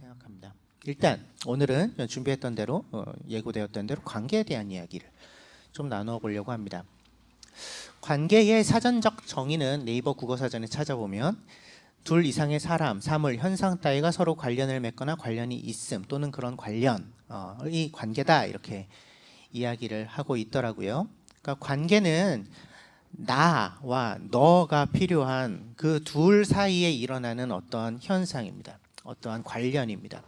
생각합니다. 일단 오늘은 준비했던 대로 예고되었던 대로 관계에 대한 이야기를 좀 나누어 보려고 합니다. 관계의 사전적 정의는 네이버 국어사전에 찾아보면 둘 이상의 사람, 사물, 현상 따위가 서로 관련을 맺거나 관련이 있음 또는 그런 관련이 관계다 이렇게 이야기를 하고 있더라고요. 그러니까 관계는 나와 너가 필요한 그 둘 사이에 일어나는 어떠한 현상입니다. 어떠한 관련입니다.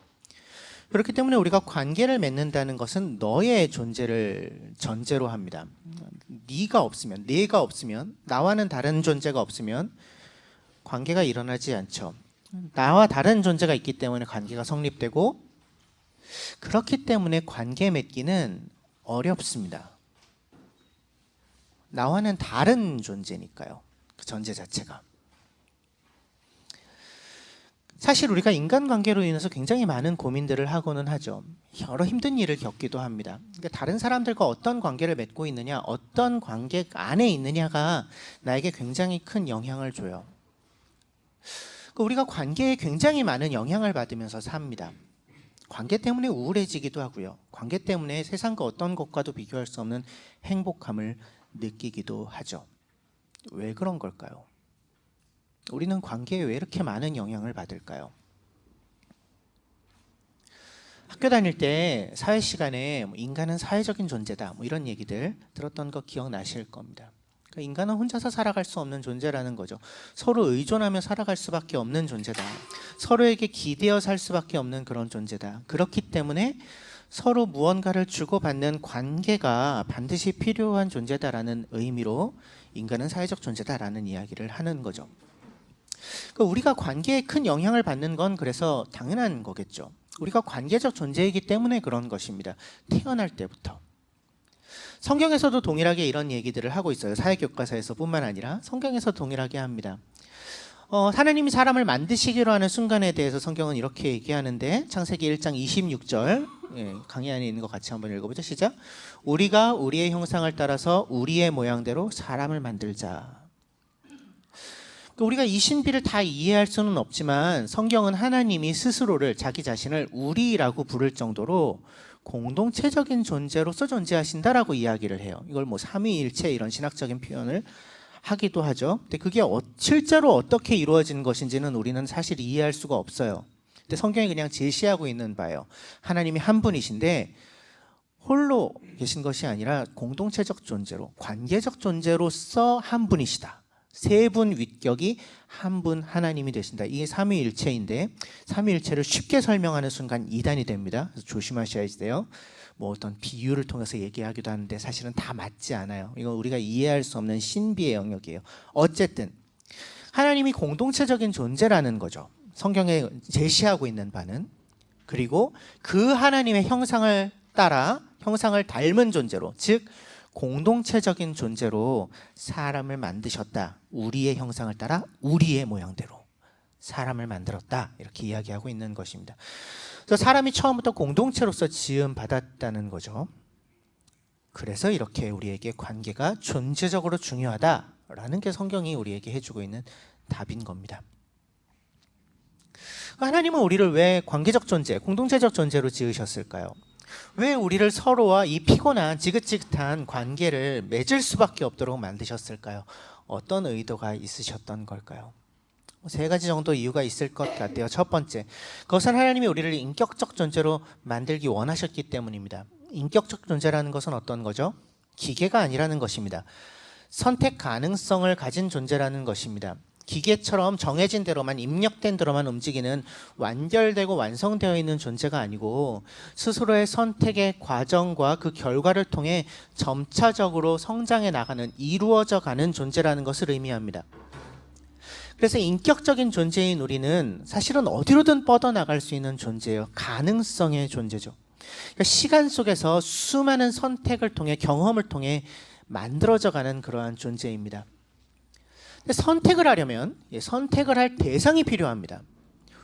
그렇기 때문에 우리가 관계를 맺는다는 것은 너의 존재를 전제로 합니다. 네가 없으면, 내가 없으면, 나와는 다른 존재가 없으면 관계가 일어나지 않죠. 나와 다른 존재가 있기 때문에 관계가 성립되고, 그렇기 때문에 관계 맺기는 어렵습니다. 나와는 다른 존재니까요. 그 전제 자체가. 사실 우리가 인간관계로 인해서 굉장히 많은 고민들을 하고는 하죠. 여러 힘든 일을 겪기도 합니다. 그러니까 다른 사람들과 어떤 관계를 맺고 있느냐, 어떤 관계 안에 있느냐가 나에게 굉장히 큰 영향을 줘요. 우리가 관계에 굉장히 많은 영향을 받으면서 삽니다. 관계 때문에 우울해지기도 하고요. 관계 때문에 세상과 어떤 것과도 비교할 수 없는 행복감을 느끼기도 하죠. 왜 그런 걸까요? 우리는 관계에 왜 이렇게 많은 영향을 받을까요? 학교 다닐 때 사회 시간에 인간은 사회적인 존재다 이런 얘기들 들었던 거 기억나실 겁니다. 그러니까 인간은 혼자서 살아갈 수 없는 존재라는 거죠. 서로 의존하며 살아갈 수밖에 없는 존재다. 서로에게 기대어 살 수밖에 없는 그런 존재다. 그렇기 때문에 서로 무언가를 주고받는 관계가 반드시 필요한 존재다라는 의미로 인간은 사회적 존재다라는 이야기를 하는 거죠. 우리가 관계에 큰 영향을 받는 건 그래서 당연한 거겠죠. 우리가 관계적 존재이기 때문에 그런 것입니다. 태어날 때부터. 성경에서도 동일하게 이런 얘기들을 하고 있어요. 사회교과서에서 뿐만 아니라 성경에서 동일하게 합니다. 하나님이 사람을 만드시기로 하는 순간에 대해서 성경은 이렇게 얘기하는데, 창세기 1장 26절 강의 안에 있는 거 같이 한번 읽어보죠. 시작. 우리가 우리의 형상을 따라서 우리의 모양대로 사람을 만들자. 우리가 이 신비를 다 이해할 수는 없지만 성경은 하나님이 스스로를, 자기 자신을 우리라고 부를 정도로 공동체적인 존재로서 존재하신다라고 이야기를 해요. 이걸 삼위일체 이런 신학적인 표현을 하기도 하죠. 근데 그게 실제로 어떻게 이루어진 것인지는 우리는 사실 이해할 수가 없어요. 근데 성경이 그냥 제시하고 있는 바예요. 하나님이 한 분이신데 홀로 계신 것이 아니라 공동체적 존재로, 관계적 존재로서 한 분이시다. 세 분 윗격이 한 분 하나님이 되신다. 이게 삼위일체인데, 삼위일체를 쉽게 설명하는 순간 이단이 됩니다. 그래서 조심하셔야 돼요. 어떤 비유를 통해서 얘기하기도 하는데 사실은 다 맞지 않아요. 이건 우리가 이해할 수 없는 신비의 영역이에요. 어쨌든 하나님이 공동체적인 존재라는 거죠. 성경에 제시하고 있는 바는. 그리고 그 하나님의 형상을 따라, 형상을 닮은 존재로, 즉 공동체적인 존재로 사람을 만드셨다. 우리의 형상을 따라 우리의 모양대로 사람을 만들었다. 이렇게 이야기하고 있는 것입니다. 그래서 사람이 처음부터 공동체로서 지음 받았다는 거죠. 그래서 이렇게 우리에게 관계가 존재적으로 중요하다라는 게 성경이 우리에게 해주고 있는 답인 겁니다. 하나님은 우리를 왜 관계적 존재, 공동체적 존재로 지으셨을까요? 왜 우리를 서로와 이 피곤한 지긋지긋한 관계를 맺을 수밖에 없도록 만드셨을까요? 어떤 의도가 있으셨던 걸까요? 세 가지 정도 이유가 있을 것 같아요. 첫 번째, 그것은 하나님이 우리를 인격적 존재로 만들기 원하셨기 때문입니다. 인격적 존재라는 것은 어떤 거죠? 기계가 아니라는 것입니다. 선택 가능성을 가진 존재라는 것입니다. 기계처럼 정해진 대로만, 입력된 대로만 움직이는 완결되고 완성되어 있는 존재가 아니고 스스로의 선택의 과정과 그 결과를 통해 점차적으로 성장해 나가는, 이루어져 가는 존재라는 것을 의미합니다. 그래서 인격적인 존재인 우리는 사실은 어디로든 뻗어나갈 수 있는 존재예요. 가능성의 존재죠. 그러니까 시간 속에서 수많은 선택을 통해, 경험을 통해 만들어져 가는 그러한 존재입니다. 선택을 하려면 선택을 할 대상이 필요합니다.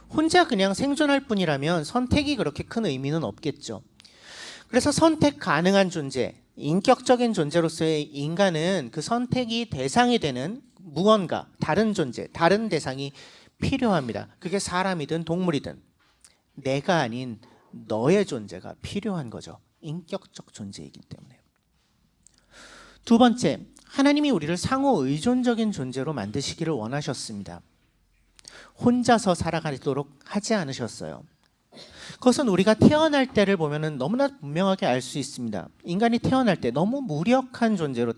혼자 그냥 생존할 뿐이라면 선택이 그렇게 큰 의미는 없겠죠. 그래서 선택 가능한 존재, 인격적인 존재로서의 인간은 그 선택이 대상이 되는 무언가, 다른 존재, 다른 대상이 필요합니다. 그게 사람이든 동물이든 내가 아닌 너의 존재가 필요한 거죠. 인격적 존재이기 때문에. 두 번째, 하나님이 우리를 상호 의존적인 존재로 만드시기를 원하셨습니다. 혼자서 살아가도록 하지 않으셨어요. 그것은 우리가 태어날 때를 보면 너무나 분명하게 알 수 있습니다. 인간이 태어날 때 너무 무력한 존재로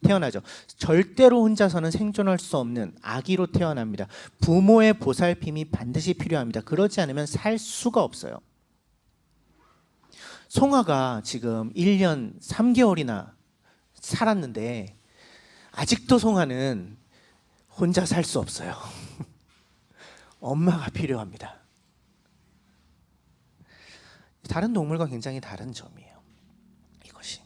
태어나죠. 절대로 혼자서는 생존할 수 없는 아기로 태어납니다. 부모의 보살핌이 반드시 필요합니다. 그러지 않으면 살 수가 없어요. 송아가 지금 1년 3개월이나 살았는데 아직도 송아는 혼자 살 수 없어요. 엄마가 필요합니다. 다른 동물과 굉장히 다른 점이에요. 이것이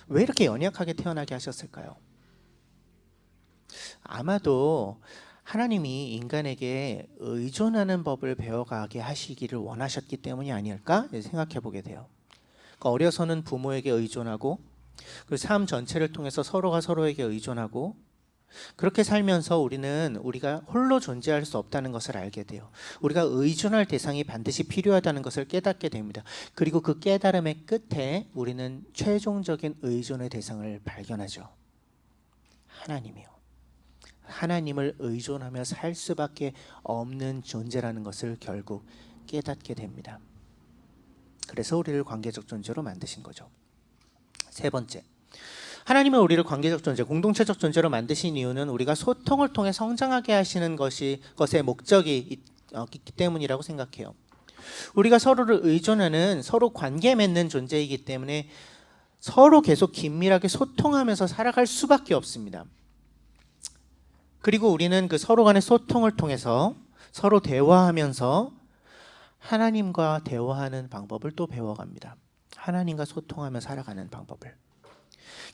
왜 이렇게 연약하게 태어나게 하셨을까요? 아마도 하나님이 인간에게 의존하는 법을 배워가게 하시기를 원하셨기 때문이 아닐까 생각해 보게 돼요. 그러니까 어려서는 부모에게 의존하고 그 삶 전체를 통해서 서로가 서로에게 의존하고 그렇게 살면서 우리가 홀로 존재할 수 없다는 것을 알게 돼요. 우리가 의존할 대상이 반드시 필요하다는 것을 깨닫게 됩니다. 그리고 그 깨달음의 끝에 우리는 최종적인 의존의 대상을 발견하죠. 하나님이요. 하나님을 의존하며 살 수밖에 없는 존재라는 것을 결국 깨닫게 됩니다. 그래서 우리를 관계적 존재로 만드신 거죠. 세 번째, 하나님은 우리를 관계적 존재, 공동체적 존재로 만드신 이유는 우리가 소통을 통해 성장하게 하시는 것의 목적이 있기 때문이라고 생각해요. 우리가 서로를 의존하는 서로 관계 맺는 존재이기 때문에 서로 계속 긴밀하게 소통하면서 살아갈 수밖에 없습니다. 그리고 우리는 그 서로 간의 소통을 통해서 서로 대화하면서 하나님과 대화하는 방법을 또 배워갑니다. 하나님과 소통하며 살아가는 방법을.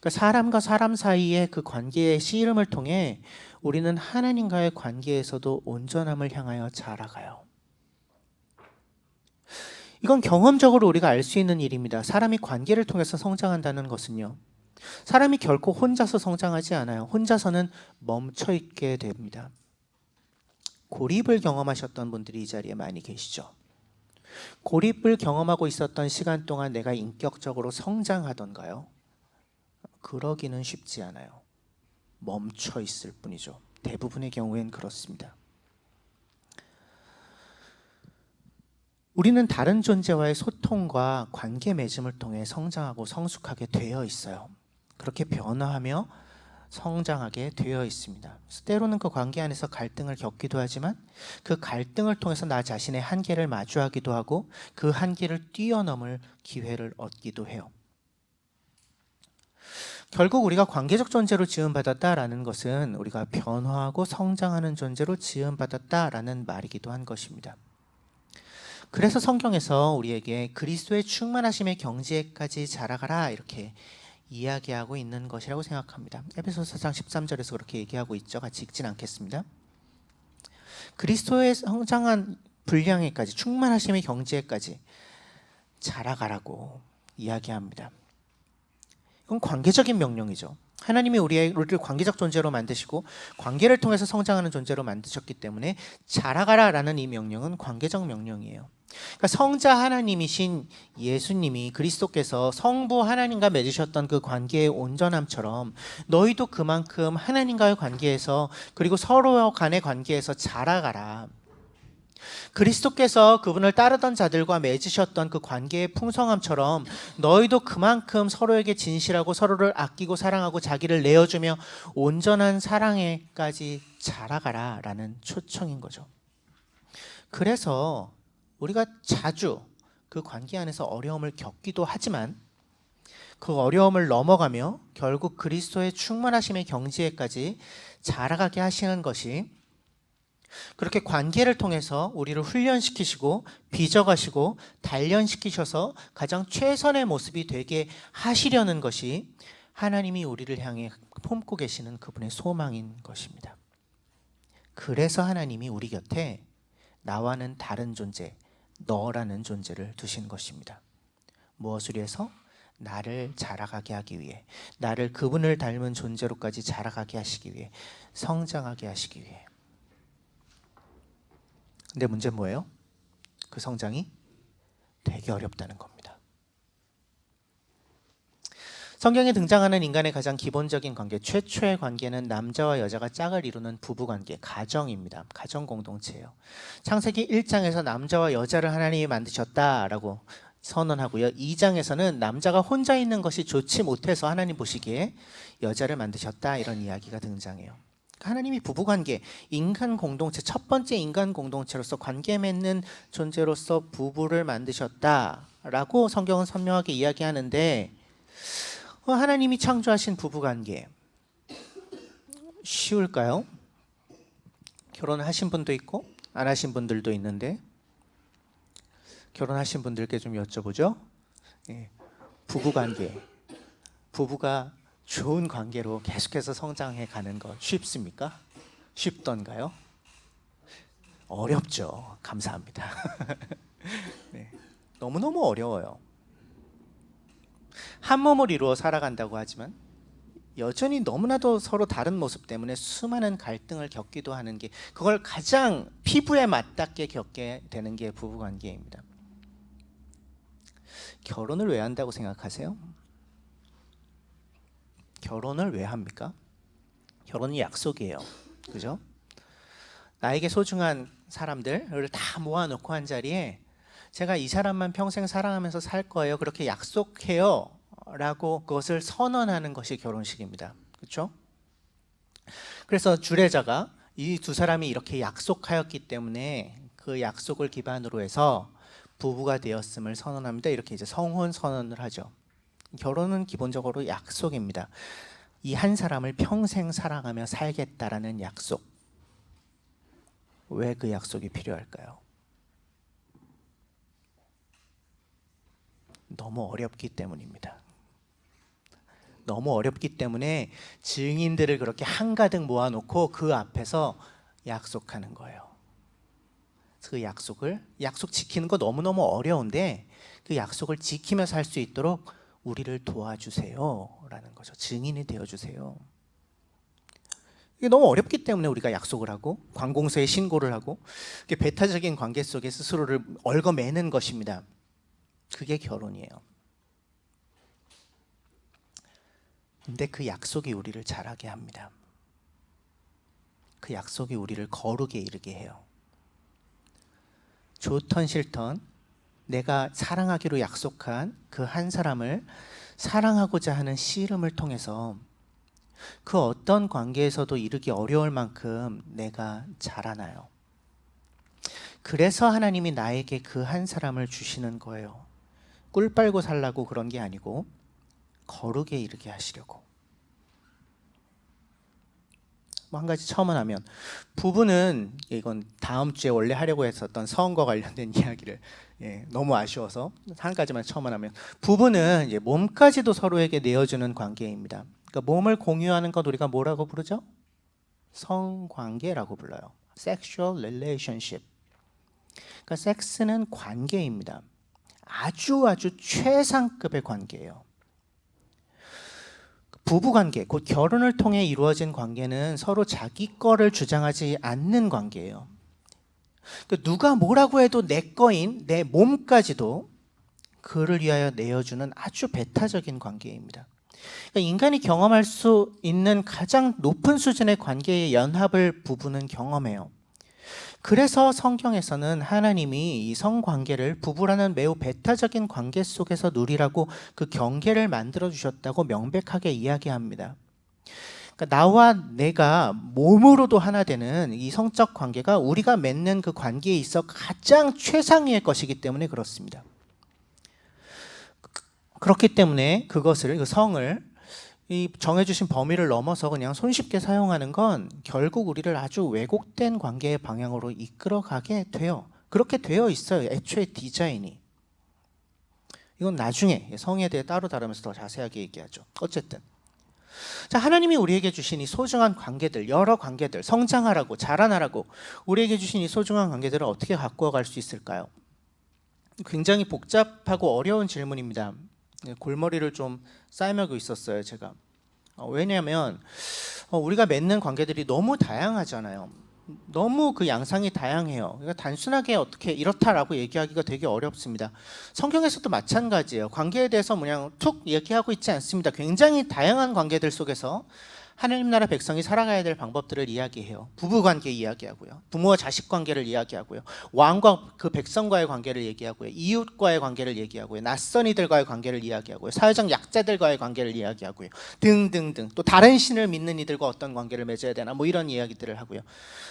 그러니까 사람과 사람 사이의 그 관계의 씨름을 통해 우리는 하나님과의 관계에서도 온전함을 향하여 자라가요. 이건 경험적으로 우리가 알 수 있는 일입니다. 사람이 관계를 통해서 성장한다는 것은요. 사람이 결코 혼자서 성장하지 않아요. 혼자서는 멈춰 있게 됩니다. 고립을 경험하셨던 분들이 이 자리에 많이 계시죠. 고립을 경험하고 있었던 시간 동안 내가 인격적으로 성장하던가요? 그러기는 쉽지 않아요. 멈춰 있을 뿐이죠. 대부분의 경우엔 그렇습니다. 우리는 다른 존재와의 소통과 관계 맺음을 통해 성장하고 성숙하게 되어 있어요. 그렇게 변화하며 성장하게 되어 있습니다. 때로는 그 관계 안에서 갈등을 겪기도 하지만 그 갈등을 통해서 나 자신의 한계를 마주하기도 하고 그 한계를 뛰어넘을 기회를 얻기도 해요. 결국 우리가 관계적 존재로 지음받았다라는 것은 우리가 변화하고 성장하는 존재로 지음받았다라는 말이기도 한 것입니다. 그래서 성경에서 우리에게 그리스도의 충만하심의 경지에까지 자라가라 이렇게 이야기하고 있는 것이라고 생각합니다. 에베소서 4장 13절에서 그렇게 얘기하고 있죠. 같이 읽진 않겠습니다. 그리스도의 성장한 분량에까지 충만하심의 경지에까지 자라가라고 이야기합니다. 이건 관계적인 명령이죠. 하나님이 우리를 관계적 존재로 만드시고 관계를 통해서 성장하는 존재로 만드셨기 때문에 자라가라라는 이 명령은 관계적 명령이에요. 그러니까 성자 하나님이신 예수님이 그리스도께서 성부 하나님과 맺으셨던 그 관계의 온전함처럼 너희도 그만큼 하나님과의 관계에서 그리고 서로 간의 관계에서 자라가라. 그리스도께서 그분을 따르던 자들과 맺으셨던 그 관계의 풍성함처럼 너희도 그만큼 서로에게 진실하고 서로를 아끼고 사랑하고 자기를 내어주며 온전한 사랑에까지 자라가라 라는 초청인 거죠. 그래서 우리가 자주 그 관계 안에서 어려움을 겪기도 하지만 그 어려움을 넘어가며 결국 그리스도의 충만하심의 경지에까지 자라가게 하시는 것이 그렇게 관계를 통해서 우리를 훈련시키시고 빚어가시고 단련시키셔서 가장 최선의 모습이 되게 하시려는 것이 하나님이 우리를 향해 품고 계시는 그분의 소망인 것입니다. 그래서 하나님이 우리 곁에 나와는 다른 존재, 너라는 존재를 두신 것입니다. 무엇을 위해서? 나를 자라가게 하기 위해, 나를 그분을 닮은 존재로까지 자라가게 하시기 위해, 성장하게 하시기 위해. 근데 문제는 뭐예요? 그 성장이 되게 어렵다는 겁니다. 성경에 등장하는 인간의 가장 기본적인 관계, 최초의 관계는 남자와 여자가 짝을 이루는 부부관계, 가정입니다. 가정 공동체예요. 창세기 1장에서 남자와 여자를 하나님이 만드셨다라고 선언하고요. 2장에서는 남자가 혼자 있는 것이 좋지 못해서 하나님 보시기에 여자를 만드셨다, 이런 이야기가 등장해요. 하나님이 부부관계, 인간 공동체, 첫 번째 인간 공동체로서 관계 맺는 존재로서 부부를 만드셨다라고 성경은 선명하게 이야기하는데, 하나님이 창조하신 부부관계 쉬울까요? 결혼하신 분도 있고 안 하신 분들도 있는데, 결혼하신 분들께 좀 여쭤보죠. 부부관계, 부부가 좋은 관계로 계속해서 성장해 가는 것 쉽습니까? 쉽던가요? 어렵죠. 감사합니다. 네. 너무너무 어려워요. 한 몸을 이루어 살아간다고 하지만 여전히 너무나도 서로 다른 모습 때문에 수많은 갈등을 겪기도 하는 게, 그걸 가장 피부에 맞닿게 겪게 되는 게 부부관계입니다. 결혼을 왜 한다고 생각하세요? 결혼을 왜 합니까? 결혼이 약속이에요. 그죠? 나에게 소중한 사람들을 다 모아놓고 한 자리에 제가 이 사람만 평생 사랑하면서 살 거예요, 그렇게 약속해요 라고 그것을 선언하는 것이 결혼식입니다. 그렇죠? 그래서 주례자가 이 두 사람이 이렇게 약속하였기 때문에 그 약속을 기반으로 해서 부부가 되었음을 선언합니다. 이렇게 이제 성혼 선언을 하죠. 결혼은 기본적으로 약속입니다. 이 한 사람을 평생 사랑하며 살겠다라는 약속. 왜 그 약속이 필요할까요? 너무 어렵기 때문입니다. 너무 어렵기 때문에 증인들을 그렇게 한가득 모아놓고 그 앞에서 약속하는 거예요. 그 약속 지키는 거 너무너무 어려운데, 그 약속을 지키며 살 수 있도록 우리를 도와주세요 라는 거죠. 증인이 되어주세요. 이게 너무 어렵기 때문에 우리가 약속을 하고 관공서에 신고를 하고 배타적인 관계 속에 스스로를 얽어매는 것입니다. 그게 결혼이에요. 근데 그 약속이 우리를 잘하게 합니다. 그 약속이 우리를 거룩에 이르게 해요. 좋던 싫던 내가 사랑하기로 약속한 그 한 사람을 사랑하고자 하는 씨름을 통해서 그 어떤 관계에서도 이르기 어려울 만큼 내가 자라나요. 그래서 하나님이 나에게 그 한 사람을 주시는 거예요. 꿀 빨고 살라고 그런 게 아니고 거룩에 이르게 하시려고. 뭐 한 가지 첨언하면, 부부는, 이건 다음 주에 원래 하려고 했었던 서원과 관련된 이야기를 너무 아쉬워서 한 가지만 첨언하면, 부부는 이제 몸까지도 서로에게 내어주는 관계입니다. 그러니까 몸을 공유하는 것 우리가 뭐라고 부르죠? 성관계라고 불러요. Sexual relationship. 그러니까 섹스는 관계입니다. 아주 최상급의 관계예요. 부부관계, 곧 결혼을 통해 이루어진 관계는 서로 자기 거를 주장하지 않는 관계예요. 그러니까 누가 뭐라고 해도 내 거인 내 몸까지도 그를 위하여 내어주는 아주 배타적인 관계입니다. 그러니까 인간이 경험할 수 있는 가장 높은 수준의 관계의 연합을 부부는 경험해요. 그래서 성경에서는 하나님이 이 성관계를 부부라는 매우 배타적인 관계 속에서 누리라고 그 경계를 만들어 주셨다고 명백하게 이야기합니다. 그러니까 나와 내가 몸으로도 하나 되는 이 성적 관계가 우리가 맺는 그 관계에 있어 가장 최상위의 것이기 때문에 그렇습니다. 그렇기 때문에 그것을, 그 성을 이 정해주신 범위를 넘어서 그냥 손쉽게 사용하는 건 결국 우리를 아주 왜곡된 관계의 방향으로 이끌어가게 돼요. 그렇게 되어 있어요. 애초에 디자인이. 이건 나중에 성에 대해 따로 다루면서 더 자세하게 얘기하죠. 어쨌든 자, 하나님이 우리에게 주신 이 소중한 관계들, 여러 관계들, 성장하라고, 자라나라고 우리에게 주신 이 소중한 관계들을 어떻게 가꾸어 갈 수 있을까요? 굉장히 복잡하고 어려운 질문입니다. 골머리를 좀 싸매고 있었어요, 제가. 왜냐하면 우리가 맺는 관계들이 너무 다양하잖아요. 너무 그 양상이 다양해요. 그러니까 단순하게 어떻게 이렇다라고 얘기하기가 되게 어렵습니다. 성경에서도 마찬가지예요. 관계에 대해서 그냥 툭 얘기하고 있지 않습니다. 굉장히 다양한 관계들 속에서 하나님 나라 백성이 살아가야 될 방법들을 이야기해요. 부부 관계 이야기하고요. 부모와 자식 관계를 이야기하고요. 왕과 그 백성과의 관계를 얘기하고요. 이웃과의 관계를 얘기하고요. 낯선 이들과의 관계를 이야기하고요. 사회적 약자들과의 관계를 이야기하고요. 등등등. 또 다른 신을 믿는 이들과 어떤 관계를 맺어야 되나 뭐 이런 이야기들을 하고요.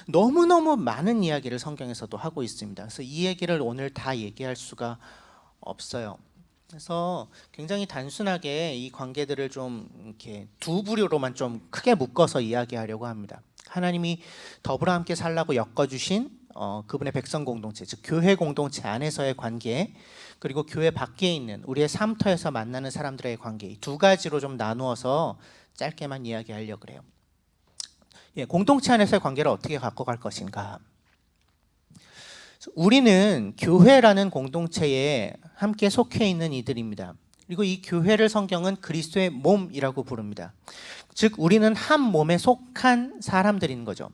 너무너무 많은 이야기를 성경에서도 하고 있습니다. 그래서 이 얘기를 오늘 다 얘기할 수가 없어요. 그래서 굉장히 단순하게 이 관계들을 좀 이렇게 두 부류로만 좀 크게 묶어서 이야기하려고 합니다. 하나님이 더불어 함께 살라고 엮어주신 그분의 백성 공동체, 즉 교회 공동체 안에서의 관계, 그리고 교회 밖에 있는 우리의 삶터에서 만나는 사람들의 관계, 이 두 가지로 좀 나누어서 짧게만 이야기하려고 그래요. 공동체 안에서의 관계를 어떻게 갖고 갈 것인가? 우리는 교회라는 공동체에 함께 속해 있는 이들입니다. 그리고 이 교회를 성경은 그리스도의 몸이라고 부릅니다. 즉 우리는 한 몸에 속한 사람들인 거죠.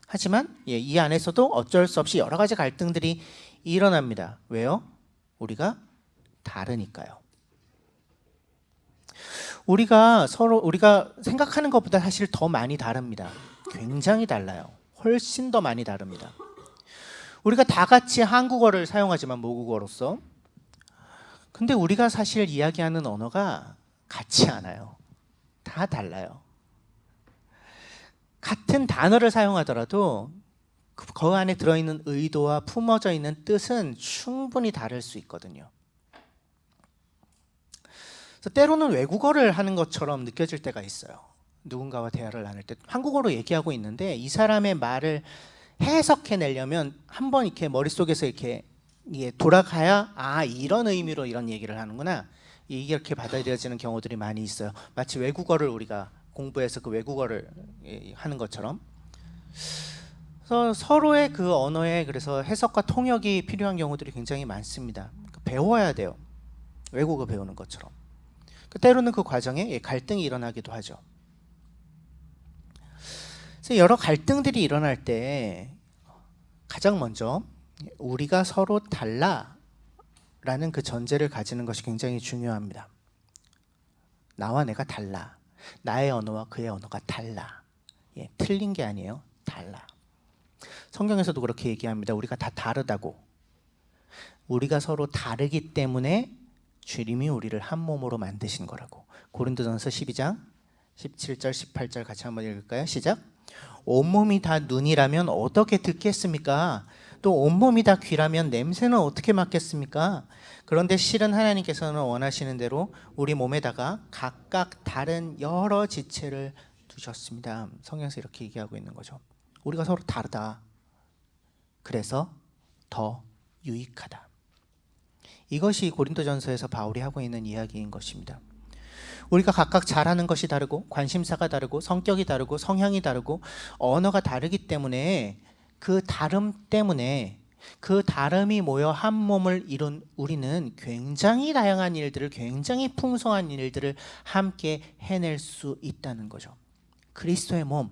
하지만 이 안에서도 어쩔 수 없이 여러 가지 갈등들이 일어납니다. 왜요? 우리가 다르니까요. 우리가 생각하는 것보다 사실 더 많이 다릅니다. 굉장히 달라요. 훨씬 더 많이 다릅니다. 우리가 다 같이 한국어를 사용하지만 모국어로서, 근데 우리가 사실 이야기하는 언어가 같지 않아요. 다 달라요. 같은 단어를 사용하더라도 그 안에 들어있는 의도와 품어져 있는 뜻은 충분히 다를 수 있거든요. 그래서 때로는 외국어를 하는 것처럼 느껴질 때가 있어요. 누군가와 대화를 나눌 때 한국어로 얘기하고 있는데 이 사람의 말을 해석해내려면 한번 이렇게 머릿속에서 이렇게 돌아가야 이런 의미로 이런 얘기를 하는구나, 이렇게 받아들여지는 경우들이 많이 있어요. 마치 외국어를 우리가 공부해서 그 외국어를 하는 것처럼. 그래서 서로의 그 언어에 그래서 해석과 통역이 필요한 경우들이 굉장히 많습니다. 배워야 돼요. 외국어 배우는 것처럼. 때로는 그 과정에 갈등이 일어나기도 하죠. 여러 갈등들이 일어날 때 가장 먼저 우리가 서로 달라라는 그 전제를 가지는 것이 굉장히 중요합니다. 나와 내가 달라. 나의 언어와 그의 언어가 달라. 틀린 게 아니에요. 달라. 성경에서도 그렇게 얘기합니다. 우리가 다 다르다고. 우리가 서로 다르기 때문에 주님이 우리를 한 몸으로 만드신 거라고. 고린도전서 12장 17절 18절 같이 한번 읽을까요? 시작. 온몸이 다 눈이라면 어떻게 듣겠습니까? 또 온몸이 다 귀라면 냄새는 어떻게 맡겠습니까? 그런데 실은 하나님께서는 원하시는 대로 우리 몸에다가 각각 다른 여러 지체를 두셨습니다. 성경에서 이렇게 얘기하고 있는 거죠. 우리가 서로 다르다. 그래서 더 유익하다. 이것이 고린도전서에서 바울이 하고 있는 이야기인 것입니다. 우리가 각각 잘하는 것이 다르고 관심사가 다르고 성격이 다르고 성향이 다르고 언어가 다르기 때문에 그 다름 때문에 그 다름이 모여 한 몸을 이룬 우리는 굉장히 다양한 일들을, 굉장히 풍성한 일들을 함께 해낼 수 있다는 거죠. 그리스도의 몸,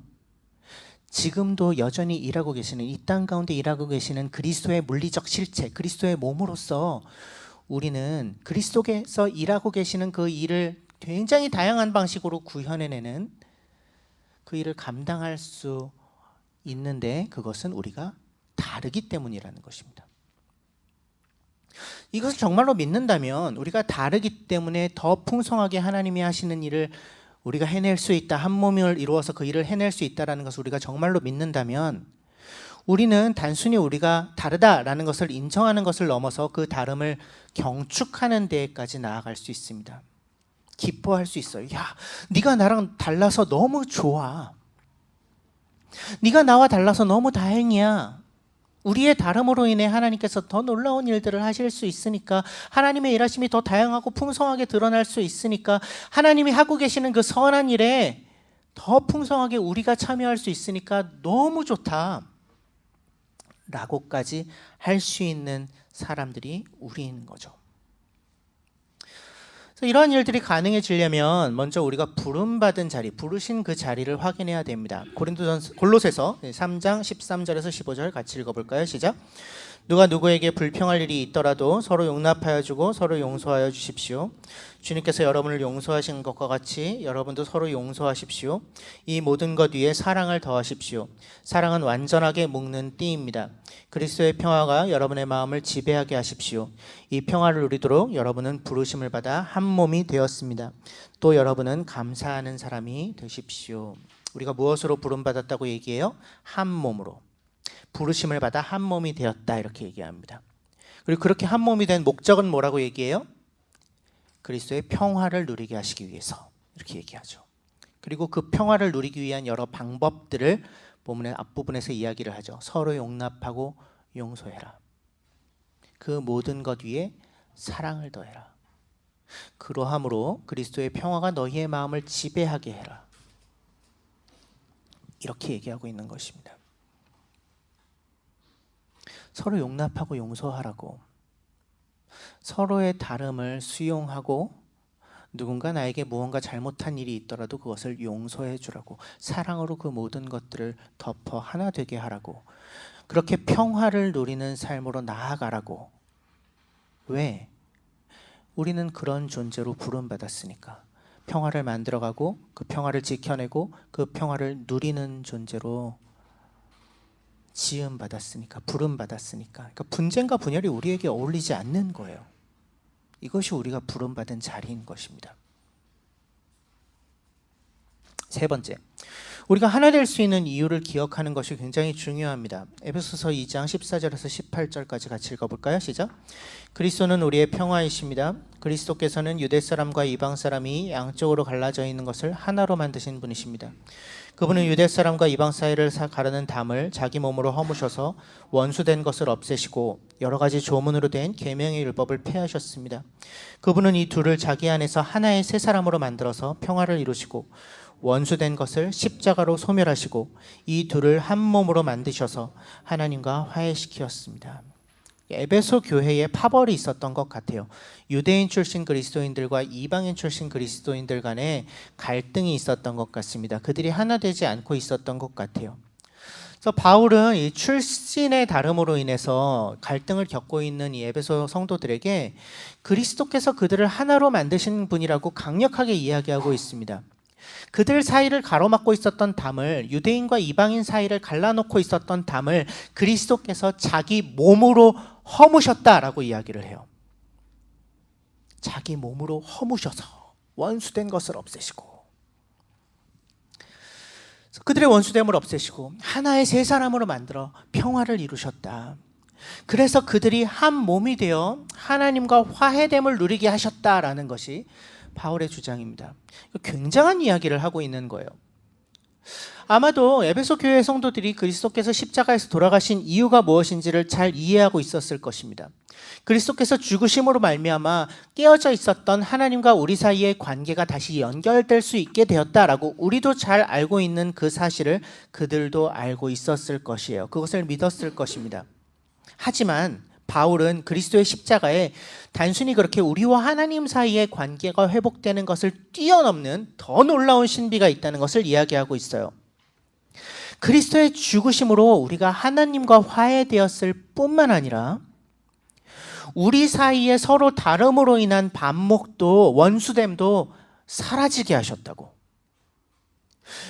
지금도 여전히 일하고 계시는, 이 땅 가운데 일하고 계시는 그리스도의 물리적 실체, 그리스도의 몸으로서 우리는 그리스도께서 일하고 계시는 그 일을 굉장히 다양한 방식으로 구현해내는 그 일을 감당할 수 있는데 그것은 우리가 다르기 때문이라는 것입니다. 이것을 정말로 믿는다면 우리가 다르기 때문에 더 풍성하게 하나님이 하시는 일을 우리가 해낼 수 있다, 한 몸을 이루어서 그 일을 해낼 수 있다는 것을 우리가 정말로 믿는다면 우리는 단순히 우리가 다르다라는 것을 인정하는 것을 넘어서 그 다름을 경축하는 데까지 나아갈 수 있습니다. 기뻐할 수 있어요. 야, 네가 나랑 달라서 너무 좋아. 네가 나와 달라서 너무 다행이야. 우리의 다름으로 인해 하나님께서 더 놀라운 일들을 하실 수 있으니까, 하나님의 일하심이 더 다양하고 풍성하게 드러날 수 있으니까, 하나님이 하고 계시는 그 선한 일에 더 풍성하게 우리가 참여할 수 있으니까 너무 좋다 라고까지 할 수 있는 사람들이 우리인 거죠. 그래서 이러한 일들이 가능해지려면 먼저 우리가 부름받은 자리, 부르신 그 자리를 확인해야 됩니다. 골로새서 3장 13절에서 15절 같이 읽어볼까요? 시작. 누가 누구에게 불평할 일이 있더라도 서로 용납하여 주고 서로 용서하여 주십시오. 주님께서 여러분을 용서하신 것과 같이 여러분도 서로 용서하십시오. 이 모든 것 위에 사랑을 더하십시오. 사랑은 완전하게 묶는 띠입니다. 그리스도의 평화가 여러분의 마음을 지배하게 하십시오. 이 평화를 누리도록 여러분은 부르심을 받아 한 몸이 되었습니다. 또 여러분은 감사하는 사람이 되십시오. 우리가 무엇으로 부름받았다고 얘기해요? 한 몸으로. 부르심을 받아 한 몸이 되었다 이렇게 얘기합니다. 그리고 그렇게 한 몸이 된 목적은 뭐라고 얘기해요? 그리스도의 평화를 누리게 하시기 위해서 이렇게 얘기하죠. 그리고 그 평화를 누리기 위한 여러 방법들을 본문의 앞부분에서 이야기를 하죠. 서로 용납하고 용서해라. 그 모든 것 위에 사랑을 더해라. 그러함으로 그리스도의 평화가 너희의 마음을 지배하게 해라. 이렇게 얘기하고 있는 것입니다. 서로 용납하고 용서하라고. 서로의 다름을 수용하고 누군가 나에게 무언가 잘못한 일이 있더라도 그것을 용서해 주라고. 사랑으로 그 모든 것들을 덮어 하나 되게 하라고. 그렇게 평화를 누리는 삶으로 나아가라고. 왜? 우리는 그런 존재로 부름받았으니까. 평화를 만들어가고 그 평화를 지켜내고 그 평화를 누리는 존재로 지음받았으니까, 부름받았으니까. 그러니까 분쟁과 분열이 우리에게 어울리지 않는 거예요. 이것이 우리가 부름받은 자리인 것입니다. 세 번째, 우리가 하나 될 수 있는 이유를 기억하는 것이 굉장히 중요합니다. 에베소서 2장 14절에서 18절까지 같이 읽어볼까요? 시작. 그리스도는 우리의 평화이십니다. 그리스도께서는 유대 사람과 이방 사람이 양쪽으로 갈라져 있는 것을 하나로 만드신 분이십니다. 그분은 유대 사람과 이방 사이를 가르는 담을 자기 몸으로 허무셔서 원수된 것을 없애시고 여러 가지 조문으로 된 계명의 율법을 폐하셨습니다. 그분은 이 둘을 자기 안에서 하나의 새 사람으로 만들어서 평화를 이루시고 원수된 것을 십자가로 소멸하시고 이 둘을 한 몸으로 만드셔서 하나님과 화해시키었습니다. 에베소 교회에 파벌이 있었던 것 같아요. 유대인 출신 그리스도인들과 이방인 출신 그리스도인들 간에 갈등이 있었던 것 같습니다. 그들이 하나 되지 않고 있었던 것 같아요. 그래서 바울은 이 출신의 다름으로 인해서 갈등을 겪고 있는 이 에베소 성도들에게 그리스도께서 그들을 하나로 만드신 분이라고 강력하게 이야기하고 있습니다. 그들 사이를 가로막고 있었던 담을, 유대인과 이방인 사이를 갈라놓고 있었던 담을 그리스도께서 자기 몸으로 허무셨다라고 이야기를 해요. 자기 몸으로 허무셔서 원수된 것을 없애시고, 그들의 원수됨을 없애시고 하나의 새 사람으로 만들어 평화를 이루셨다. 그래서 그들이 한 몸이 되어 하나님과 화해됨을 누리게 하셨다라는 것이 바울의 주장입니다. 굉장한 이야기를 하고 있는 거예요. 아마도 에베소 교회 성도들이 그리스도께서 십자가에서 돌아가신 이유가 무엇인지를 잘 이해하고 있었을 것입니다. 그리스도께서 죽으심으로 말미암아 깨어져 있었던 하나님과 우리 사이의 관계가 다시 연결될 수 있게 되었다라고 우리도 잘 알고 있는 그 사실을 그들도 알고 있었을 것이에요. 그것을 믿었을 것입니다. 하지만 바울은 그리스도의 십자가에 단순히 그렇게 우리와 하나님 사이의 관계가 회복되는 것을 뛰어넘는 더 놀라운 신비가 있다는 것을 이야기하고 있어요. 그리스도의 죽으심으로 우리가 하나님과 화해되었을 뿐만 아니라 우리 사이에 서로 다름으로 인한 반목도 원수됨도 사라지게 하셨다고.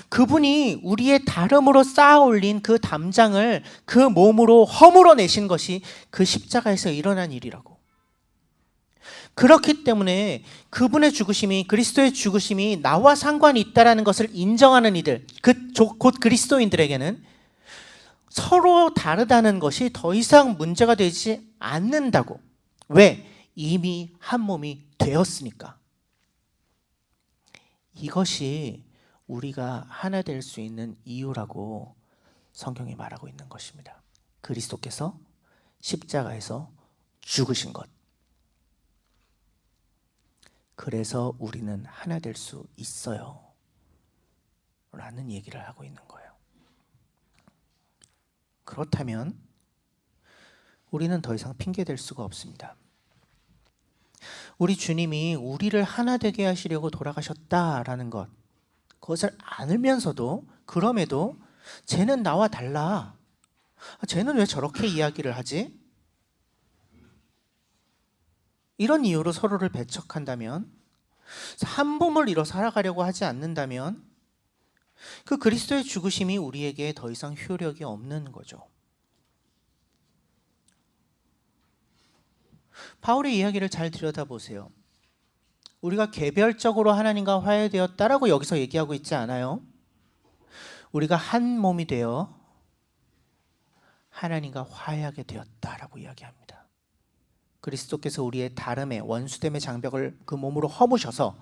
그분이 우리의 다름으로 쌓아 올린 그 담장을 그 몸으로 허물어 내신 것이 그 십자가에서 일어난 일이라고. 그렇기 때문에 그분의 죽으심이, 그리스도의 죽으심이 나와 상관이 있다는 것을 인정하는 이들, 곧 그리스도인들에게는 서로 다르다는 것이 더 이상 문제가 되지 않는다고. 왜? 이미 한 몸이 되었으니까. 이것이 우리가 하나 될 수 있는 이유라고 성경이 말하고 있는 것입니다. 그리스도께서 십자가에서 죽으신 것. 그래서 우리는 하나 될 수 있어요 라는 얘기를 하고 있는 거예요. 그렇다면 우리는 더 이상 핑계댈 수가 없습니다. 우리 주님이 우리를 하나 되게 하시려고 돌아가셨다라는 것, 그것을 알면서도 그럼에도 쟤는 나와 달라. 쟤는 왜 저렇게 이야기를 하지? 이런 이유로 서로를 배척한다면, 한 몸을 이뤄 살아가려고 하지 않는다면 그 그리스도의 죽으심이 우리에게 더 이상 효력이 없는 거죠. 바울의 이야기를 잘 들여다보세요. 우리가 개별적으로 하나님과 화해되었다라고 여기서 얘기하고 있지 않아요. 우리가 한 몸이 되어 하나님과 화해하게 되었다라고 이야기합니다. 그리스도께서 우리의 다름의 원수됨의 장벽을 그 몸으로 허무셔서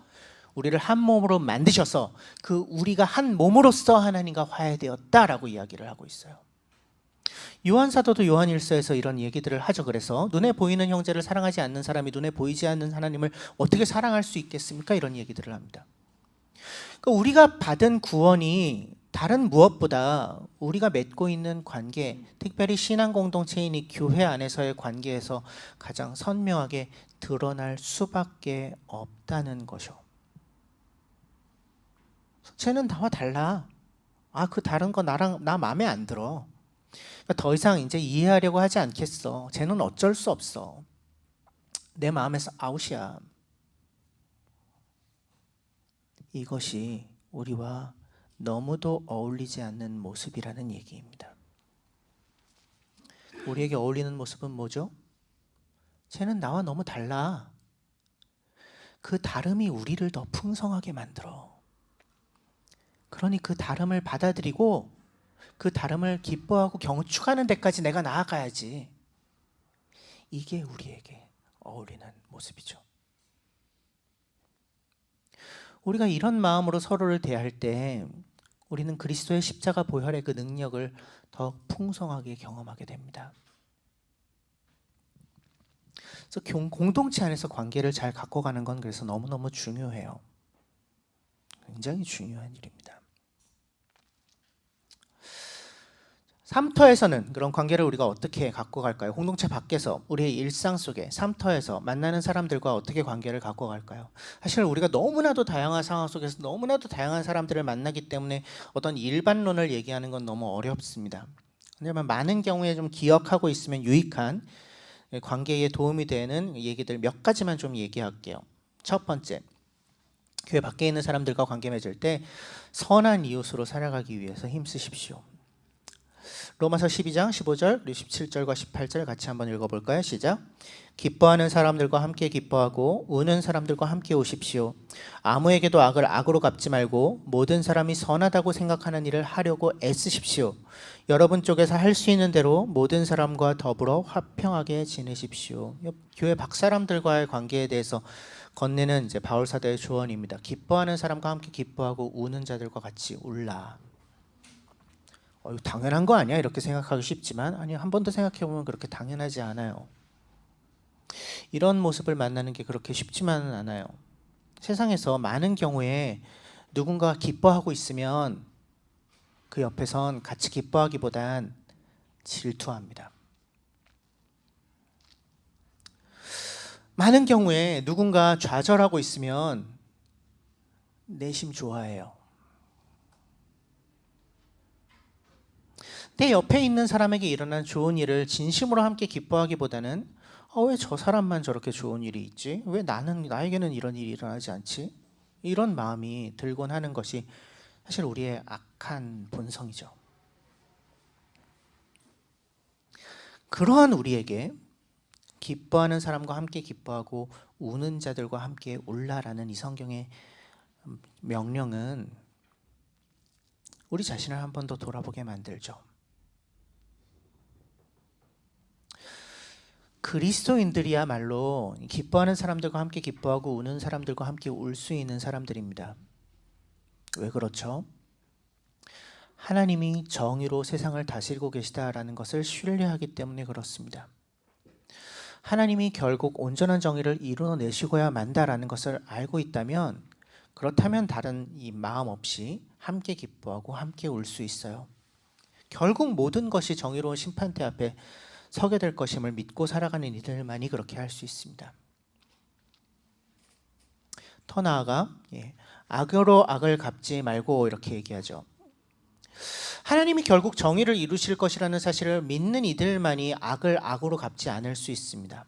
우리를 한 몸으로 만드셔서 그 우리가 한 몸으로서 하나님과 화해되었다라고 이야기를 하고 있어요. 요한 사도도 요한 1서에서 이런 얘기들을 하죠. 그래서 눈에 보이는 형제를 사랑하지 않는 사람이 눈에 보이지 않는 하나님을 어떻게 사랑할 수 있겠습니까? 이런 얘기들을 합니다. 그러니까 우리가 받은 구원이 다른 무엇보다 우리가 맺고 있는 관계, 특별히 신앙 공동체인 이 교회 안에서의 관계에서 가장 선명하게 드러날 수밖에 없다는 거죠. 쟤는 나와 달라. 그 다른 거 나 마음에 안 들어. 그러니까 더 이상 이제 이해하려고 하지 않겠어. 쟤는 어쩔 수 없어. 내 마음에서 아웃이야. 이것이 우리와 너무도 어울리지 않는 모습이라는 얘기입니다. 우리에게 어울리는 모습은 뭐죠? 쟤는 나와 너무 달라. 그 다름이 우리를 더 풍성하게 만들어. 그러니 그 다름을 받아들이고 그 다름을 기뻐하고 경축하는 데까지 내가 나아가야지. 이게 우리에게 어울리는 모습이죠. 우리가 이런 마음으로 서로를 대할 때 우리는 그리스도의 십자가 보혈의 그 능력을 더 풍성하게 경험하게 됩니다. 그래서 공동체 안에서 관계를 잘 갖고 가는 건 그래서 너무너무 중요해요. 굉장히 중요한 일입니다. 3터에서는 그런 관계를 우리가 어떻게 갖고 갈까요? 공동체 밖에서 우리의 일상 속에 3터에서 만나는 사람들과 어떻게 관계를 갖고 갈까요? 사실 우리가 너무나도 다양한 상황 속에서 너무나도 다양한 사람들을 만나기 때문에 어떤 일반론을 얘기하는 건 너무 어렵습니다. 왜냐하면 많은 경우에 좀 기억하고 있으면 유익한 관계에 도움이 되는 얘기들 몇 가지만 좀 얘기할게요. 첫 번째, 교회 밖에 있는 사람들과 관계 맺을 때 선한 이웃으로 살아가기 위해서 힘쓰십시오. 로마서 12장 15절 그리고 17절과 18절 같이 한번 읽어볼까요? 시작. 기뻐하는 사람들과 함께 기뻐하고 우는 사람들과 함께 우십시오. 아무에게도 악을 악으로 갚지 말고 모든 사람이 선하다고 생각하는 일을 하려고 애쓰십시오. 여러분 쪽에서 할 수 있는 대로 모든 사람과 더불어 화평하게 지내십시오. 교회 밖 사람들과의 관계에 대해서 건네는 이제 바울 사도의 조언입니다. 기뻐하는 사람과 함께 기뻐하고 우는 자들과 같이 울라. 당연한 거 아니야? 이렇게 생각하기 쉽지만 아니요, 한 번 더 생각해보면 그렇게 당연하지 않아요. 이런 모습을 만나는 게 그렇게 쉽지만은 않아요. 세상에서 많은 경우에 누군가가 기뻐하고 있으면 그 옆에선 같이 기뻐하기보단 질투합니다. 많은 경우에 누군가 좌절하고 있으면 내심 좋아해요. 내 옆에 있는 사람에게 일어난 좋은 일을 진심으로 함께 기뻐하기보다는 왜 저 사람만 저렇게 좋은 일이 있지? 왜 나에게는 이런 일이 일어나지 않지? 이런 마음이 들곤 하는 것이 사실 우리의 악한 본성이죠. 그러한 우리에게 기뻐하는 사람과 함께 기뻐하고 우는 자들과 함께 울라라는 이 성경의 명령은 우리 자신을 한 번 더 돌아보게 만들죠. 그리스도인들이야말로 기뻐하는 사람들과 함께 기뻐하고 우는 사람들과 함께 울 수 있는 사람들입니다. 왜 그렇죠? 하나님이 정의로 세상을 다스리고 계시다라는 것을 신뢰하기 때문에 그렇습니다. 하나님이 결국 온전한 정의를 이루어내시고야 만다라는 것을 알고 있다면, 그렇다면 다른 이 마음 없이 함께 기뻐하고 함께 울 수 있어요. 결국 모든 것이 정의로운 심판대 앞에 서게 될 것임을 믿고 살아가는 이들만이 그렇게 할 수 있습니다. 더 나아가 악으로 악을 갚지 말고 이렇게 얘기하죠. 하나님이 결국 정의를 이루실 것이라는 사실을 믿는 이들만이 악을 악으로 갚지 않을 수 있습니다.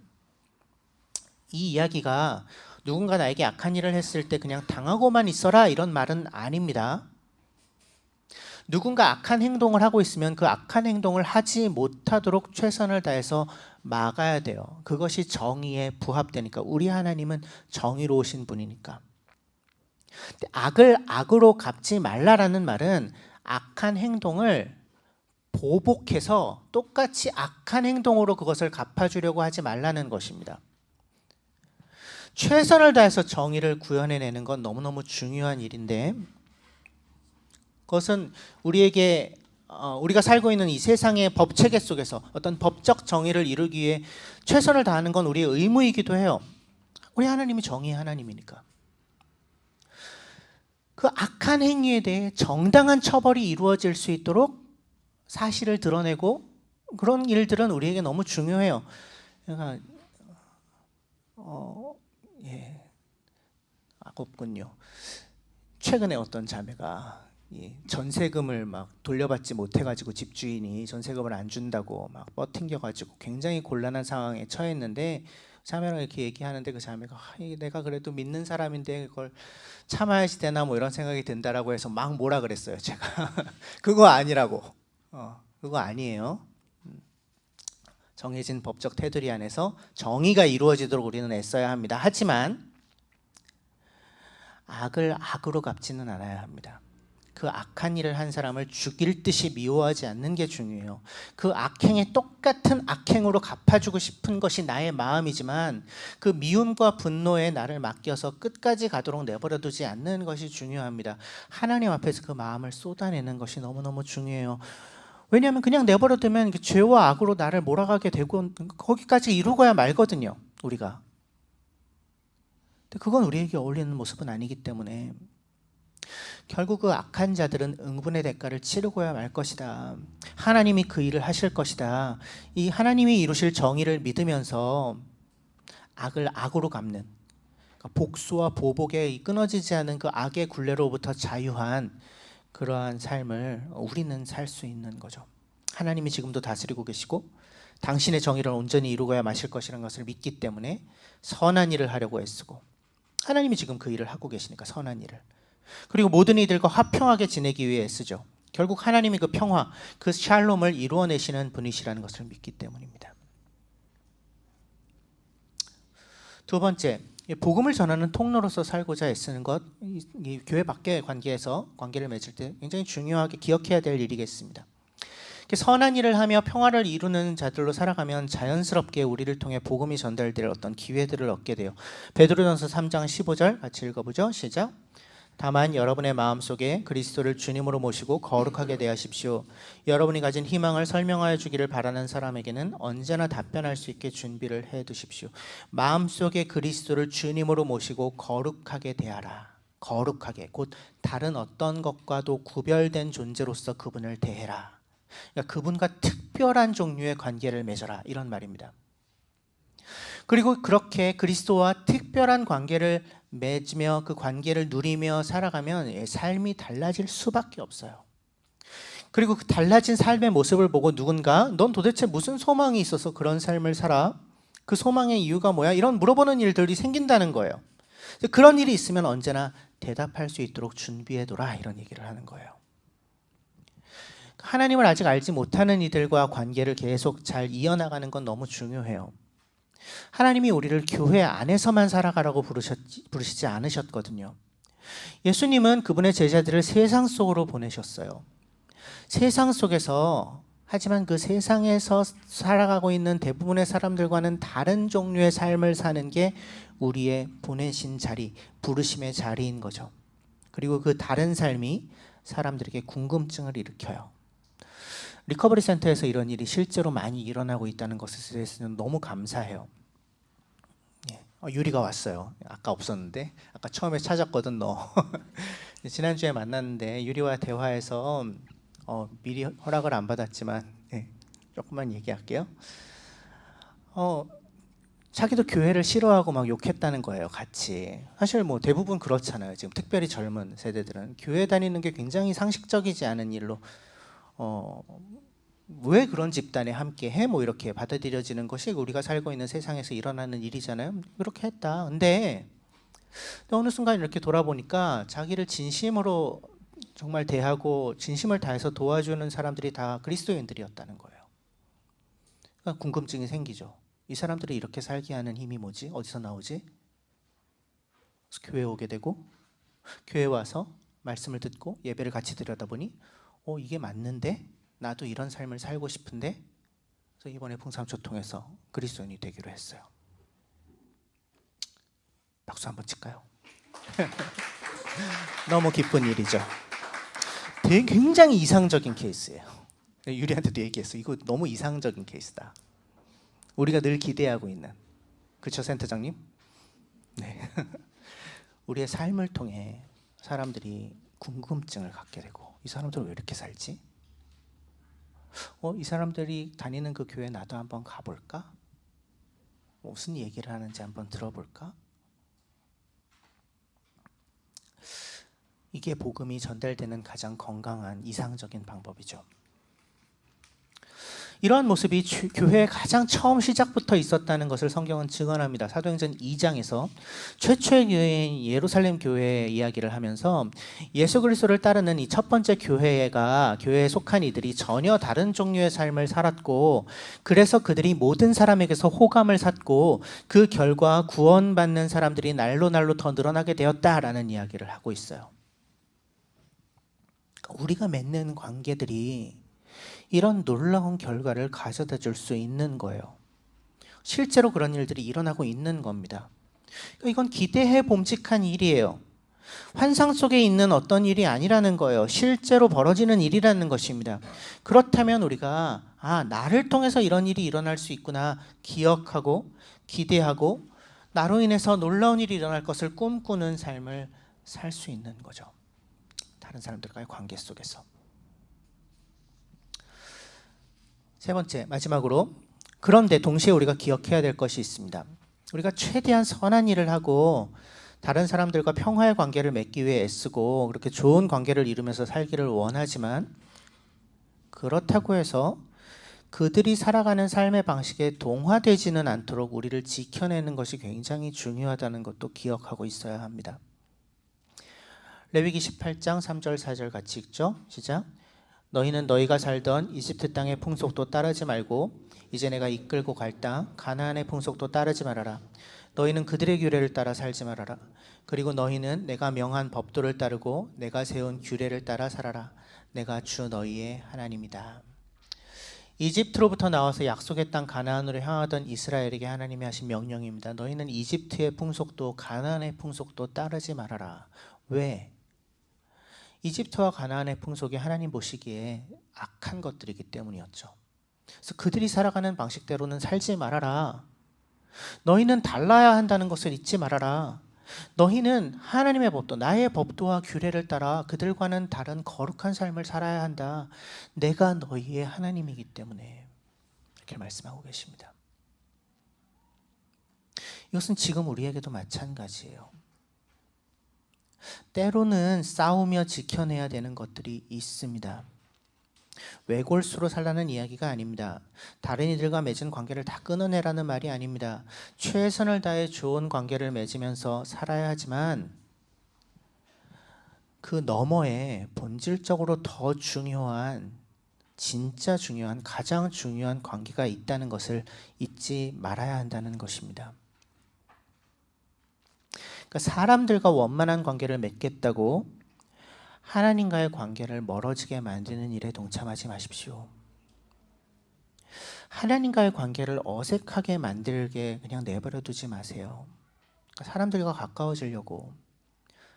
이 이야기가 누군가 나에게 악한 일을 했을 때 그냥 당하고만 있어라 이런 말은 아닙니다. 누군가 악한 행동을 하고 있으면 그 악한 행동을 하지 못하도록 최선을 다해서 막아야 돼요. 그것이 정의에 부합되니까. 우리 하나님은 정의로우신 분이니까. 악을 악으로 갚지 말라라는 말은 악한 행동을 보복해서 똑같이 악한 행동으로 그것을 갚아주려고 하지 말라는 것입니다. 최선을 다해서 정의를 구현해내는 건 너무너무 중요한 일인데, 그것은 우리에게 우리가 살고 있는 이 세상의 법체계 속에서 어떤 법적 정의를 이루기 위해 최선을 다하는 건 우리의 의무이기도 해요. 우리 하나님이 정의의 하나님이니까. 그 악한 행위에 대해 정당한 처벌이 이루어질 수 있도록 사실을 드러내고, 그런 일들은 우리에게 너무 중요해요. 그러니까 아깝군요. 최근에 어떤 자매가 전세금을 막 돌려받지 못해가지고 집주인이 전세금을 안 준다고 막 뻗팅겨가지고 굉장히 곤란한 상황에 처했는데, 자매랑 이렇게 얘기하는데 그 자매가 내가 그래도 믿는 사람인데 그걸 참아야지 되나 뭐 이런 생각이 든다라고 해서 막 뭐라 그랬어요. 제가 그거 아니라고. 그거 아니에요. 정해진 법적 테두리 안에서 정의가 이루어지도록 우리는 애써야 합니다. 하지만 악을 악으로 갚지는 않아야 합니다. 그 악한 일을 한 사람을 죽일 듯이 미워하지 않는 게 중요해요. 그 악행에 똑같은 악행으로 갚아주고 싶은 것이 나의 마음이지만 그 미움과 분노에 나를 맡겨서 끝까지 가도록 내버려두지 않는 것이 중요합니다. 하나님 앞에서 그 마음을 쏟아내는 것이 너무너무 중요해요. 왜냐하면 그냥 내버려두면 죄와 악으로 나를 몰아가게 되고 거기까지 이루고야 말거든요, 우리가. 근데 그건 우리에게 어울리는 모습은 아니기 때문에 결국 그 악한 자들은 응분의 대가를 치르고야 말 것이다. 하나님이 그 일을 하실 것이다. 이 하나님이 이루실 정의를 믿으면서 악을 악으로 갚는, 그러니까 복수와 보복에 끊어지지 않은 그 악의 굴레로부터 자유한 그러한 삶을 우리는 살 수 있는 거죠. 하나님이 지금도 다스리고 계시고 당신의 정의를 온전히 이루고야 마실 것이라는 것을 믿기 때문에 선한 일을 하려고 애쓰고, 하나님이 지금 그 일을 하고 계시니까 선한 일을, 그리고 모든 이들과 화평하게 지내기 위해 애쓰죠. 결국 하나님이 그 평화, 그 샬롬을 이루어내시는 분이시라는 것을 믿기 때문입니다. 두 번째, 복음을 전하는 통로로서 살고자 애쓰는 것, 이 교회 밖의 관계를 맺을 때 굉장히 중요하게 기억해야 될 일이겠습니다. 선한 일을 하며 평화를 이루는 자들로 살아가면 자연스럽게 우리를 통해 복음이 전달될 어떤 기회들을 얻게 돼요. 베드로전서 3장 15절 같이 읽어보죠. 시작. 다만 여러분의 마음속에 그리스도를 주님으로 모시고 거룩하게 대하십시오. 여러분이 가진 희망을 설명하여 주기를 바라는 사람에게는 언제나 답변할 수 있게 준비를 해두십시오. 마음속에 그리스도를 주님으로 모시고 거룩하게 대하라. 거룩하게, 곧 다른 어떤 것과도 구별된 존재로서 그분을 대해라. 그러니까 그분과 특별한 종류의 관계를 맺어라, 이런 말입니다. 그리고 그렇게 그리스도와 특별한 관계를 맺으며 그 관계를 누리며 살아가면 삶이 달라질 수밖에 없어요. 그리고 그 달라진 삶의 모습을 보고 누군가 넌 도대체 무슨 소망이 있어서 그런 삶을 살아? 그 소망의 이유가 뭐야? 이런 물어보는 일들이 생긴다는 거예요. 그런 일이 있으면 언제나 대답할 수 있도록 준비해둬라, 이런 얘기를 하는 거예요. 하나님을 아직 알지 못하는 이들과 관계를 계속 잘 이어나가는 건 너무 중요해요. 하나님이 우리를 교회 안에서만 살아가라고 부르시지 않으셨거든요. 예수님은 그분의 제자들을 세상 속으로 보내셨어요. 세상 속에서, 하지만 그 세상에서 살아가고 있는 대부분의 사람들과는 다른 종류의 삶을 사는 게 우리의 보내신 자리, 부르심의 자리인 거죠. 그리고 그 다른 삶이 사람들에게 궁금증을 일으켜요. 리커버리 센터에서 이런 일이 실제로 많이 일어나고 있다는 것에 대해서는 너무 감사해요. 유리가 왔어요. 아까 없었는데, 아까 처음에 찾았거든 너. 지난주에 만났는데 유리와 대화해서 미리 허락을 안 받았지만 조금만 얘기할게요. 자기도 교회를 싫어하고 막 욕했다는 거예요, 같이. 사실 뭐 대부분 그렇잖아요. 지금 특별히 젊은 세대들은 교회 다니는 게 굉장히 상식적이지 않은 일로 왜 그런 집단에 함께 해? 뭐 이렇게 받아들여지는 것이 우리가 살고 있는 세상에서 일어나는 일이잖아요. 그렇게 했다. 근데 어느 순간 이렇게 돌아보니까 자기를 진심으로 정말 대하고 진심을 다해서 도와주는 사람들이 다 그리스도인들이었다는 거예요. 그러니까 궁금증이 생기죠. 이 사람들이 이렇게 살게 하는 힘이 뭐지? 어디서 나오지? 그래서 교회 오게 되고 교회 와서 말씀을 듣고 예배를 같이 드려다 보니 이게 맞는데? 나도 이런 삶을 살고 싶은데? 그래서 이번에 풍삼초 통해서 그리스도인이 되기로 했어요. 박수 한번 칠까요? 너무 기쁜 일이죠. 굉장히 이상적인 케이스예요. 유리한테도 얘기했어. 이거 너무 이상적인 케이스다. 우리가 늘 기대하고 있는. 그렇죠, 센터장님? 네. 우리의 삶을 통해 사람들이 궁금증을 갖게 되고 이 사람들은 왜 이렇게 살지? 이 사람들이 다니는 그 교회 나도 한번 가볼까? 무슨 얘기를 하는지 한번 들어볼까? 이게 복음이 전달되는 가장 건강한 이상적인 방법이죠. 이러한 모습이 교회에 가장 처음 시작부터 있었다는 것을 성경은 증언합니다. 사도행전 2장에서 최초의 교회인 예루살렘 교회 이야기를 하면서 예수 그리스도를 따르는 이 첫 번째 교회에 속한 이들이 전혀 다른 종류의 삶을 살았고 그래서 그들이 모든 사람에게서 호감을 샀고 그 결과 구원받는 사람들이 날로 날로 더 늘어나게 되었다라는 이야기를 하고 있어요. 우리가 맺는 관계들이 이런 놀라운 결과를 가져다 줄 수 있는 거예요. 실제로 그런 일들이 일어나고 있는 겁니다. 이건 기대해 봄직한 일이에요. 환상 속에 있는 어떤 일이 아니라는 거예요. 실제로 벌어지는 일이라는 것입니다. 그렇다면 우리가 나를 통해서 이런 일이 일어날 수 있구나 기억하고 기대하고 나로 인해서 놀라운 일이 일어날 것을 꿈꾸는 삶을 살 수 있는 거죠. 다른 사람들과의 관계 속에서. 세 번째, 마지막으로 그런데 동시에 우리가 기억해야 될 것이 있습니다. 우리가 최대한 선한 일을 하고 다른 사람들과 평화의 관계를 맺기 위해 애쓰고 그렇게 좋은 관계를 이루면서 살기를 원하지만 그렇다고 해서 그들이 살아가는 삶의 방식에 동화되지는 않도록 우리를 지켜내는 것이 굉장히 중요하다는 것도 기억하고 있어야 합니다. 레위기 18장 3절 4절 같이 읽죠. 시작. 너희는 너희가 살던 이집트 땅의 풍속도 따르지 말고 이제 내가 이끌고 갈 땅 가나안의 풍속도 따르지 말아라. 너희는 그들의 규례를 따라 살지 말아라. 그리고 너희는 내가 명한 법도를 따르고 내가 세운 규례를 따라 살아라. 내가 주 너희의 하나님이다. 이집트로부터 나와서 약속의 땅 가나안으로 향하던 이스라엘에게 하나님이 하신 명령입니다. 너희는 이집트의 풍속도 가나안의 풍속도 따르지 말아라. 왜? 이집트와 가나안의 풍속이 하나님 보시기에 악한 것들이기 때문이었죠. 그래서 그들이 살아가는 방식대로는 살지 말아라. 너희는 달라야 한다는 것을 잊지 말아라. 너희는 하나님의 법도, 나의 법도와 규례를 따라 그들과는 다른 거룩한 삶을 살아야 한다. 내가 너희의 하나님이기 때문에 이렇게 말씀하고 계십니다. 이것은 지금 우리에게도 마찬가지예요. 때로는 싸우며 지켜내야 되는 것들이 있습니다. 외골수로 살라는 이야기가 아닙니다. 다른 이들과 맺은 관계를 다 끊어내라는 말이 아닙니다. 최선을 다해 좋은 관계를 맺으면서 살아야 하지만 그 너머에 본질적으로 더 중요한, 진짜 중요한, 가장 중요한 관계가 있다는 것을 잊지 말아야 한다는 것입니다. 그러니까 사람들과 원만한 관계를 맺겠다고 하나님과의 관계를 멀어지게 만드는 일에 동참하지 마십시오. 하나님과의 관계를 어색하게 만들게 그냥 내버려 두지 마세요. 그러니까 사람들과 가까워지려고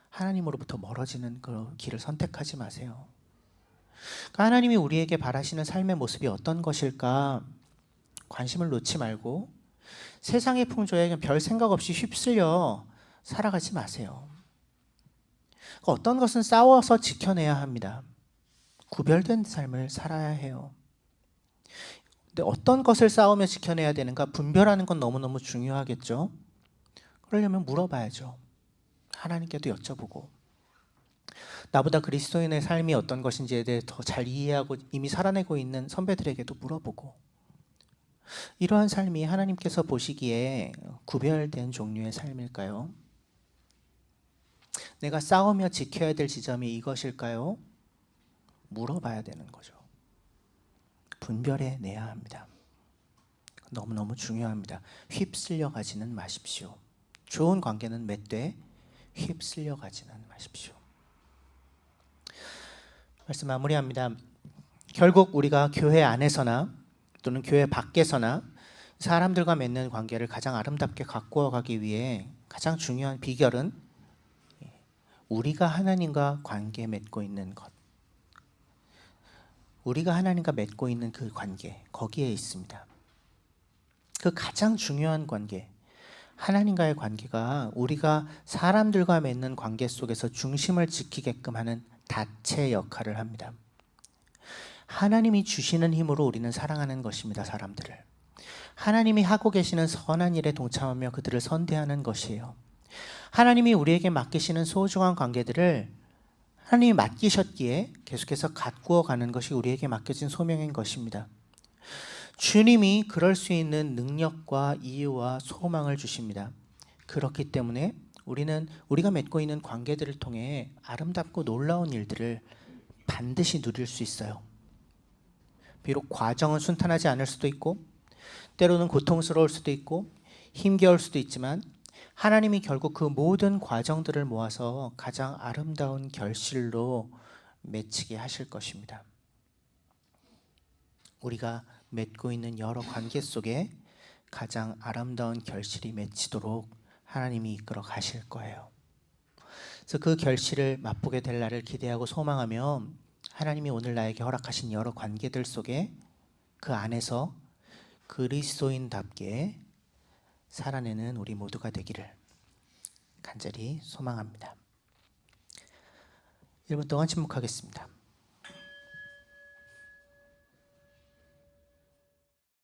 하나님으로부터 멀어지는 그 길을 선택하지 마세요. 그러니까 하나님이 우리에게 바라시는 삶의 모습이 어떤 것일까 관심을 놓지 말고 세상의 풍조에 별 생각 없이 휩쓸려 살아가지 마세요. 어떤 것은 싸워서 지켜내야 합니다. 구별된 삶을 살아야 해요. 근데 어떤 것을 싸우며 지켜내야 되는가 분별하는 건 너무너무 중요하겠죠. 그러려면 물어봐야죠. 하나님께도 여쭤보고, 나보다 그리스도인의 삶이 어떤 것인지에 대해 더 잘 이해하고 이미 살아내고 있는 선배들에게도 물어보고, 이러한 삶이 하나님께서 보시기에 구별된 종류의 삶일까요? 내가 싸우며 지켜야 될 지점이 이것일까요? 물어봐야 되는 거죠. 분별해 내야 합니다. 너무너무 중요합니다. 휩쓸려 가지는 마십시오. 좋은 관계는 맺되 휩쓸려 가지는 마십시오. 말씀 마무리합니다. 결국 우리가 교회 안에서나 또는 교회 밖에서나 사람들과 맺는 관계를 가장 아름답게 가꾸어 가기 위해 가장 중요한 비결은 우리가 하나님과 관계 맺고 있는 것, 우리가 하나님과 맺고 있는 그 관계, 거기에 있습니다. 그 가장 중요한 관계, 하나님과의 관계가 우리가 사람들과 맺는 관계 속에서 중심을 지키게끔 하는 닷의 역할을 합니다. 하나님이 주시는 힘으로 우리는 사랑하는 것입니다. 사람들을 하나님이 하고 계시는 선한 일에 동참하며 그들을 선대하는 것이에요. 하나님이 우리에게 맡기시는 소중한 관계들을 하나님이 맡기셨기에 계속해서 가꾸어 가는 것이 우리에게 맡겨진 소명인 것입니다. 주님이 그럴 수 있는 능력과 이유와 소망을 주십니다. 그렇기 때문에 우리는 우리가 맺고 있는 관계들을 통해 아름답고 놀라운 일들을 반드시 누릴 수 있어요. 비록 과정은 순탄하지 않을 수도 있고 때로는 고통스러울 수도 있고 힘겨울 수도 있지만 하나님이 결국 그 모든 과정들을 모아서 가장 아름다운 결실로 맺히게 하실 것입니다. 우리가 맺고 있는 여러 관계 속에 가장 아름다운 결실이 맺히도록 하나님이 이끌어 가실 거예요. 그래서 그 결실을 맛보게 될 날을 기대하고 소망하며 하나님이 오늘 나에게 허락하신 여러 관계들 속에 그 안에서 그리스도인답게 살아내는 우리 모두가 되기를 간절히 소망합니다. 1분 동안 침묵하겠습니다.